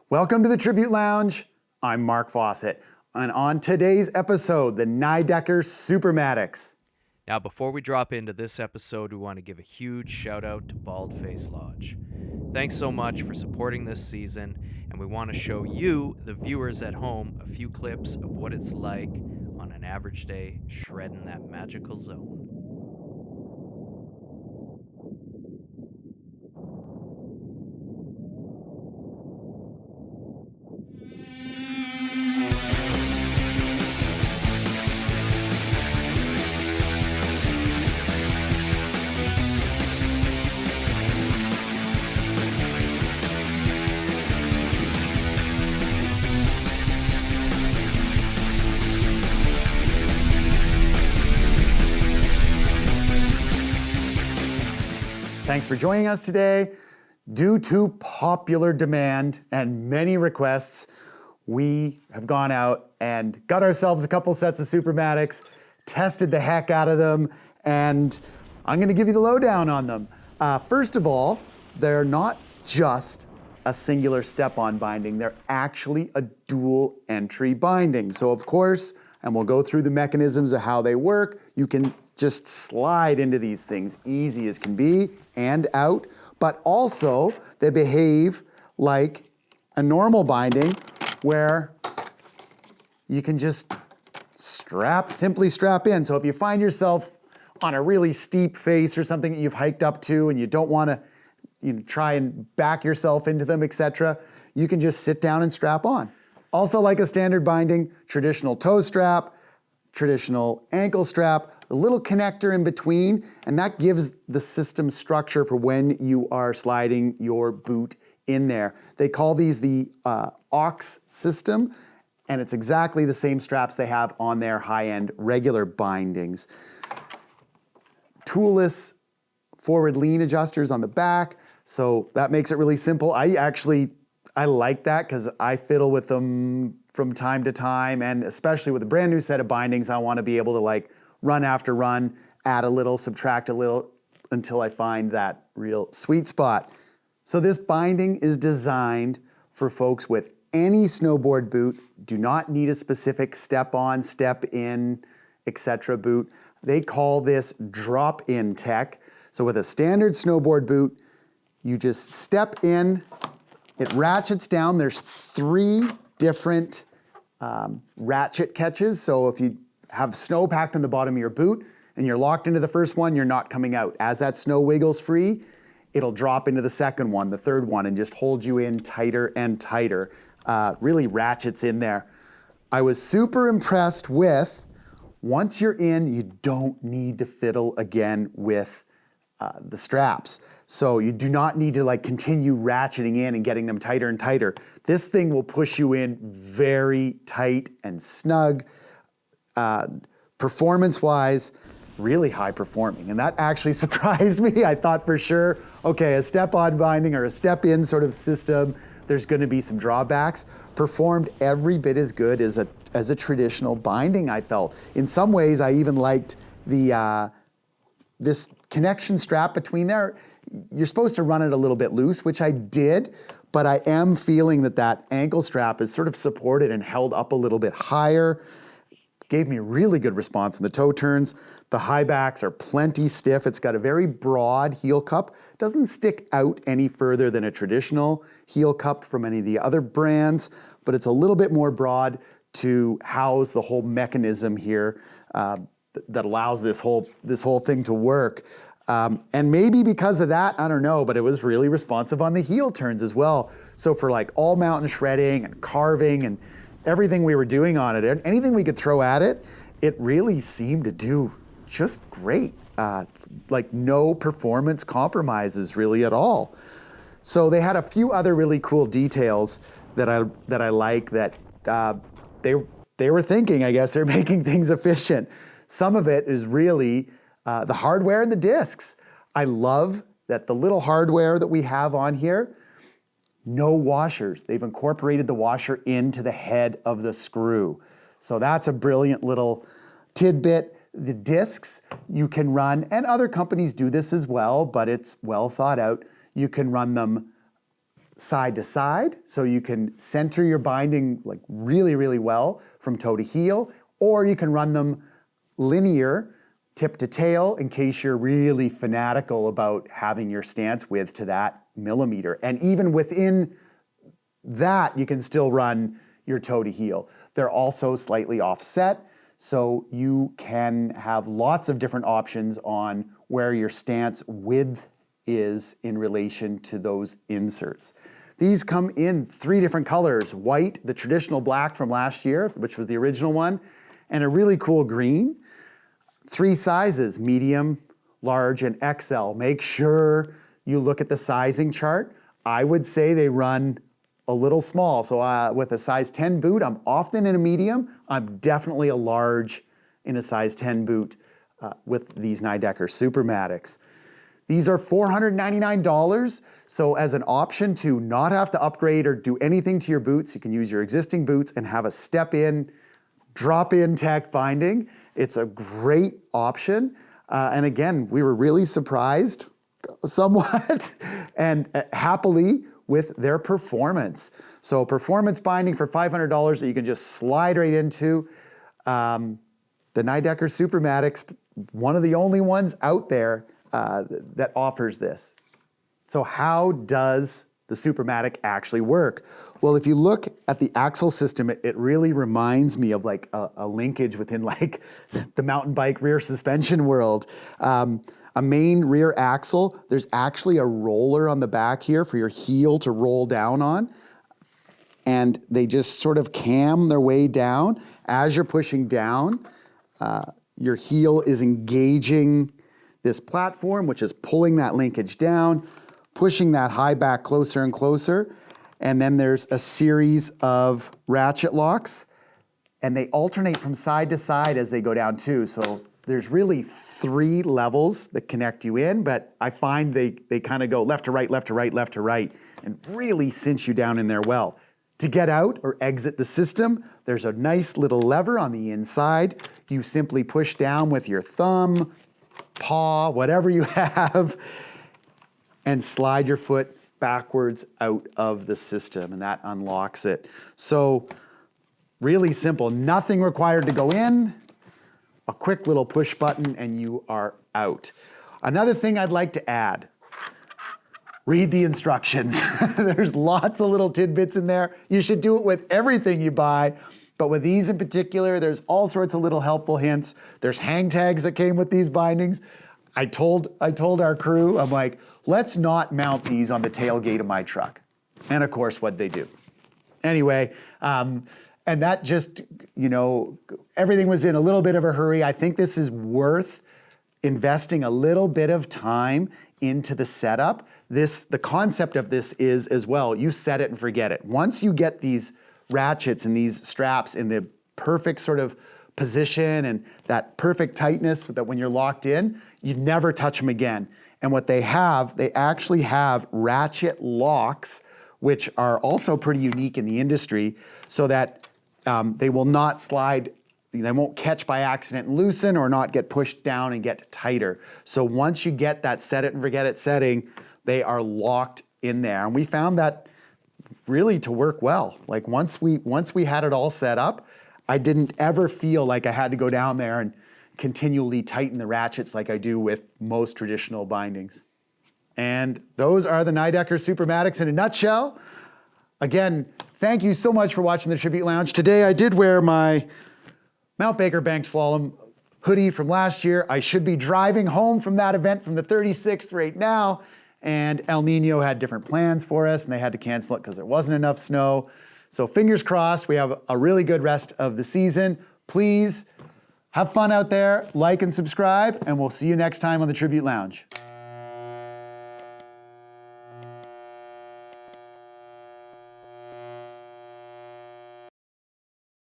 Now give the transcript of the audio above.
Welcome to the Tribute Lounge. I'm Mark Fawcett, and on today's episode, the Nidecker Supermatics. Now, before we drop into this episode, we want to give a huge shout out to BALDFACE Lodge. Thanks so much for supporting this season, and we want to show you, the viewers at home, a few clips of what it's like on an average day shredding that magical zone. Thanks for joining us today. Due to popular demand and many requests, we have gone out and got ourselves a couple sets of Supermatics, tested the heck out of them, and I'm gonna give you the lowdown on them. First of all, they're not just a singular step-on binding, they're actually a dual entry binding. So of course, and we'll go through the mechanisms of how they work, you can just slide into these things easy as can be and out, but also they behave like a normal binding where you can just simply strap in. So if you find yourself on a really steep face or something that you've hiked up to and you don't want to try and back yourself into them, etc., you can just sit down and strap on. Also, like a standard binding, traditional toe strap, traditional ankle strap, a little connector in between, and that gives the system structure for when you are sliding your boot in there. They call these the aux system, and it's exactly the same straps they have on their high-end regular bindings. Toolless forward lean adjusters on the back, so that makes it really simple. I like that because I fiddle with them from time to time, and especially with a brand new set of bindings, I want to be able to like run after run, add a little, subtract a little, until I find that real sweet spot. So this binding is designed for folks with any snowboard boot, do not need a specific step-on, step-in, etc. boot. They call this drop-in tech. So with a standard snowboard boot, you just step in, it ratchets down. There's 3 different ratchet catches. So if you have snow packed on the bottom of your boot and you're locked into the first one, you're not coming out. As that snow wiggles free, it'll drop into the second one, the third one, and just hold you in tighter and tighter. Really ratchets in there. I was super impressed with, once you're in, you don't need to fiddle again with the straps. So you do not need to like continue ratcheting in and getting them tighter and tighter. This thing will push you in very tight and snug. Performance-wise, really high performing, and that actually surprised me. I thought for sure, okay, a step-on binding or a step-in sort of system, there's going to be some drawbacks. Performed every bit as good as a traditional binding, I felt. In some ways, I even liked the this connection strap between there. You're supposed to run it a little bit loose, which I did, but I am feeling that ankle strap is sort of supported and held up a little bit higher. Gave me really good response in the toe turns. The high backs are plenty stiff. It's got a very broad heel cup. Doesn't stick out any further than a traditional heel cup from any of the other brands, but it's a little bit more broad to house the whole mechanism here that allows this whole thing to work. And maybe because of that, I don't know, but it was really responsive on the heel turns as well. So for like all mountain shredding and carving and everything we were doing on it, anything we could throw at it, it really seemed to do just great. Like no performance compromises really at all. So they had a few other really cool details that I like that they were thinking, I guess, they're making things efficient. Some of it is really the hardware and the discs. I love that the little hardware that we have on here, no washers. They've incorporated the washer into the head of the screw. So that's a brilliant little tidbit. The discs you can run, and other companies do this as well, but it's well thought out. You can run them side to side, so you can center your binding like really, really well from toe to heel, or you can run them linear, tip to tail, in case you're really fanatical about having your stance width to that millimeter. And even within that, you can still run your toe to heel. They're also slightly offset, so you can have lots of different options on where your stance width is in relation to those inserts. These come in 3 different colors: white, the traditional black from last year, which was the original one, and a really cool green. 3 sizes: medium, large, and XL. Make sure you look at the sizing chart. I would say they run a little small. So with a size 10 boot, I'm often in a medium. I'm definitely a large in a size 10 boot with these Nidecker Supermatics. These are $499, so as an option to not have to upgrade or do anything to your boots, you can use your existing boots and have a step-in, drop-in tech binding. It's a great option. And again, we were really surprised somewhat and happily with their performance. So performance binding for $500 that you can just slide right into. The Nidecker Supermatics, one of the only ones out there that offers this. So how does the Supermatic actually work? Well, if you look at the axle system, it really reminds me of like a linkage within like the mountain bike rear suspension world. A main rear axle, there's actually a roller on the back here for your heel to roll down on. And they just sort of cam their way down. As you're pushing down, your heel is engaging this platform, which is pulling that linkage down, pushing that high back closer and closer. And then there's a series of ratchet locks, and they alternate from side to side as they go down too. So there's really 3 levels that connect you in, but I find they kind of go left to right, left to right, left to right, and really cinch you down in there well. To get out or exit the system, there's a nice little lever on the inside. You simply push down with your thumb, paw, whatever you have, and slide your foot backwards out of the system, and that unlocks it. So really simple, nothing required to go in, a quick little push button and you are out. Another thing I'd like to add, read the instructions. There's lots of little tidbits in there. You should do it with everything you buy, but with these in particular, there's all sorts of little helpful hints. There's hang tags that came with these bindings. I told our crew, I'm like, let's not mount these on the tailgate of my truck. And of course, what'd they do? Anyway, and that just, you know, everything was in a little bit of a hurry. I think this is worth investing a little bit of time into the setup. The concept of this is as well, you set it and forget it. Once you get these ratchets and these straps in the perfect sort of position and that perfect tightness that when you're locked in, you never touch them again. And what they actually have ratchet locks, which are also pretty unique in the industry, so that they will not slide, they won't catch by accident and loosen or not get pushed down and get tighter. So once you get that set it and forget it setting, they are locked in there. And we found that really to work well. Like once we had it all set up, I didn't ever feel like I had to go down there and continually tighten the ratchets like I do with most traditional bindings. And those are the Nidecker Supermatics in a nutshell. Again, thank you so much for watching the Tribute Lounge. Today I did wear my Mount Baker Bank Slalom hoodie from last year. I should be driving home from that event from the 36th right now, and El Nino had different plans for us and they had to cancel it because there wasn't enough snow. So fingers crossed, we have a really good rest of the season. Please have fun out there, like and subscribe, and we'll see you next time on the Tribute Lounge.